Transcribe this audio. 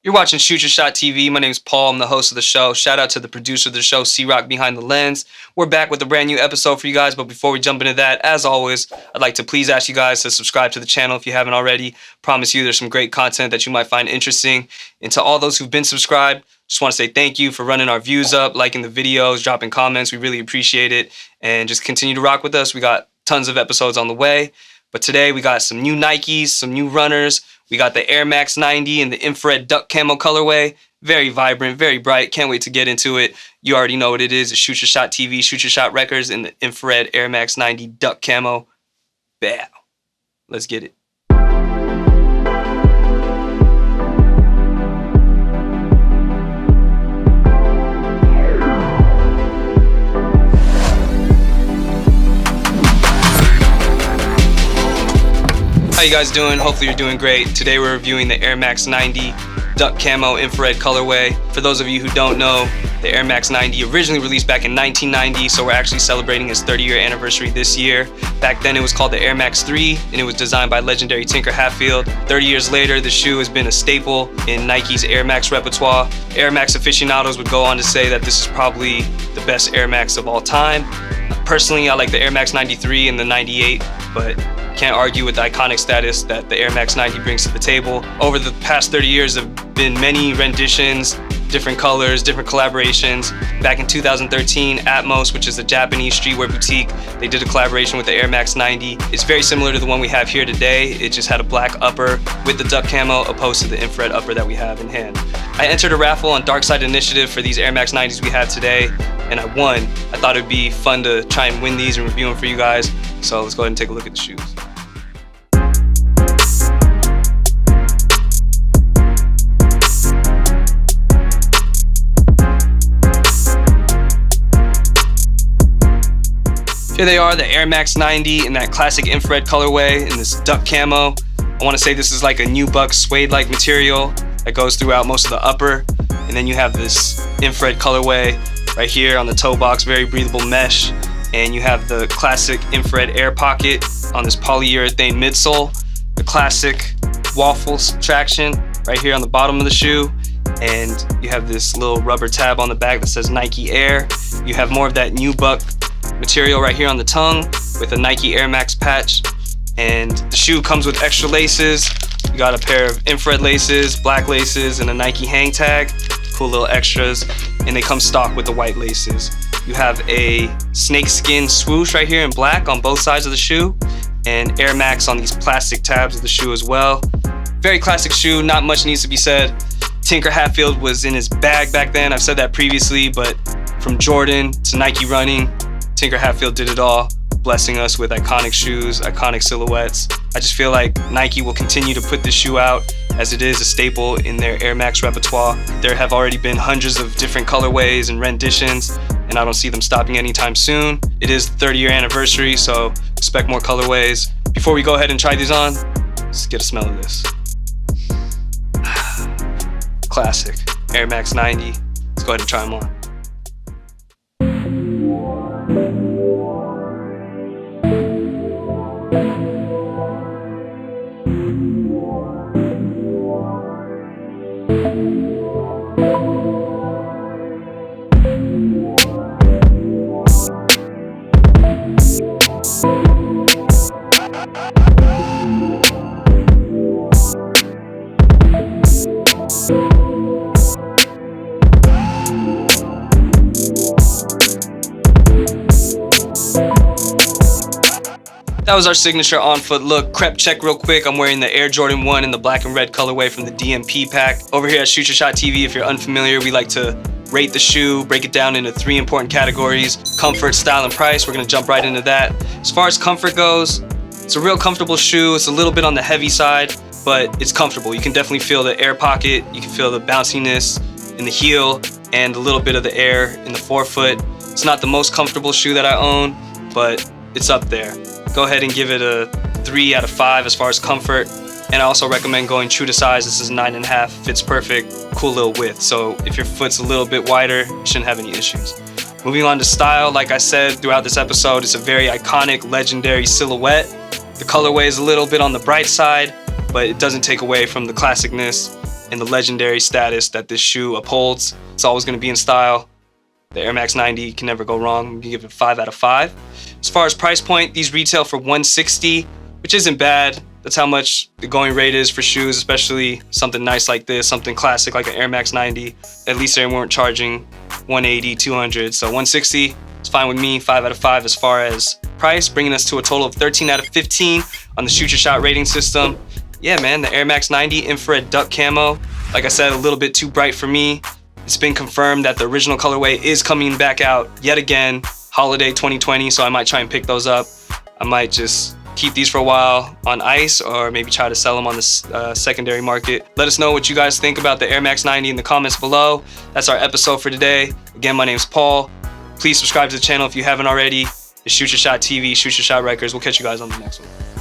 You're watching Shoot Your Shot TV. My name is Paul. I'm the host of the show. Shout out to the producer of the show, C-Rock Behind the Lens. We're back with a brand new episode for you guys, but before we jump into that, as always, I'd like to please ask you guys to subscribe to the channel if you haven't already. Promise you there's some great content that you might find interesting. And to all those who've been subscribed, just want to say thank you for running our views up, liking the videos, dropping comments. We really appreciate it. And just continue to rock with us. We got tons of episodes on the way. But today we got some new Nikes, some new runners. We got the Air Max 90 in the infrared Duck Camo colorway. Very vibrant, very bright. Can't wait to get into it. You already know what it is. It's Shoot Your Shot TV, Shoot Your Shot Records in the infrared Air Max 90 Duck Camo. Bow. Let's get it. How you guys doing? Hopefully you're doing great. Today we're reviewing the Air Max 90 Duck Camo infrared colorway. For those of you who don't know, the Air Max 90 originally released back in 1990, so we're actually celebrating its 30-year anniversary this year. Back then it was called the Air Max 3, and it was designed by legendary Tinker Hatfield. 30 years later, the shoe has been a staple in Nike's Air Max repertoire. Air Max aficionados would go on to say that this is probably the best Air Max of all time. Personally, I like the Air Max 93 and the 98, but can't argue with the iconic status that the Air Max 90 brings to the table. Over the past 30 years, there have been many renditions, different colors, different collaborations. Back in 2013, Atmos, which is a Japanese streetwear boutique, they did a collaboration with the Air Max 90. It's very similar to the one we have here today. It just had a black upper with the Duck Camo opposed to the infrared upper that we have in hand. I entered a raffle on Dark Side Initiative for these Air Max 90s we have today, and I won. I thought it'd be fun to try and win these and review them for you guys. So let's go ahead and take a look at the shoes. Here they are, the Air Max 90 in that classic infrared colorway in this Duck Camo. I want to say this is like a nubuck suede-like material that goes throughout most of the upper. And then you have this infrared colorway right here on the toe box, very breathable mesh. And you have the classic infrared air pocket on this polyurethane midsole. The classic waffle traction right here on the bottom of the shoe. And you have this little rubber tab on the back that says Nike Air. You have more of that nubuck material right here on the tongue with a Nike Air Max patch, and the shoe comes with extra laces. You got a pair of infrared laces, black laces, and a Nike hang tag. Cool little extras, and they come stock with the white laces. You have a snakeskin swoosh right here in black on both sides of the shoe, and Air Max on these plastic tabs of the shoe as well. Very classic shoe, not much needs to be said. Tinker Hatfield was in his bag back then. I've said that previously, but from Jordan to Nike running, Tinker Hatfield did it all, blessing us with iconic shoes, iconic silhouettes. I just feel like Nike will continue to put this shoe out as it is a staple in their Air Max repertoire. There have already been hundreds of different colorways and renditions, and I don't see them stopping anytime soon. It is the 30-year anniversary, so expect more colorways. Before we go ahead and try these on, let's get a smell of this. Classic Air Max 90. Let's go ahead and try them on. That was our signature on-foot look. Crep check real quick. I'm wearing the Air Jordan 1 in the black and red colorway from the DMP pack. Over here at Shoot Your Shot TV, if you're unfamiliar, we like to rate the shoe, break it down into 3 important categories: comfort, style, and price. We're gonna jump right into that. As far as comfort goes, it's a real comfortable shoe. It's a little bit on the heavy side, but it's comfortable. You can definitely feel the air pocket. You can feel the bounciness in the heel and a little bit of the air in the forefoot. It's not the most comfortable shoe that I own, but it's up there. Go ahead and give it a 3 out of 5 as far as comfort. And I also recommend going true to size. This is 9.5, fits perfect, cool little width. So if your foot's a little bit wider, you shouldn't have any issues. Moving on to style, like I said throughout this episode, it's a very iconic, legendary silhouette. The colorway is a little bit on the bright side, but it doesn't take away from the classicness and the legendary status that this shoe upholds. It's always going to be in style. The Air Max 90 can never go wrong. You give it 5 out of 5. As far as price point, these retail for $160, which isn't bad. That's how much the going rate is for shoes, especially something nice like this, something classic like an Air Max 90. At least they weren't charging $180, $200, so $160 is fine with me. 5 out of 5 as far as price, bringing us to a total of 13 out of 15 on the Shoot Your Shot rating system. Yeah, man, the Air Max 90 infrared duck camo. Like I said, a little bit too bright for me. It's been confirmed that the original colorway is coming back out yet again, holiday 2020, so I might try and pick those up. I might just keep these for a while on ice, or maybe try to sell them on the secondary market. Let us know what you guys think about the Air Max 90 in the comments below. That's our episode for today. Again, my name's Paul. Please subscribe to the channel if you haven't already. It's Shoot Your Shot TV, Shoot Your Shot Records. We'll catch you guys on the next one.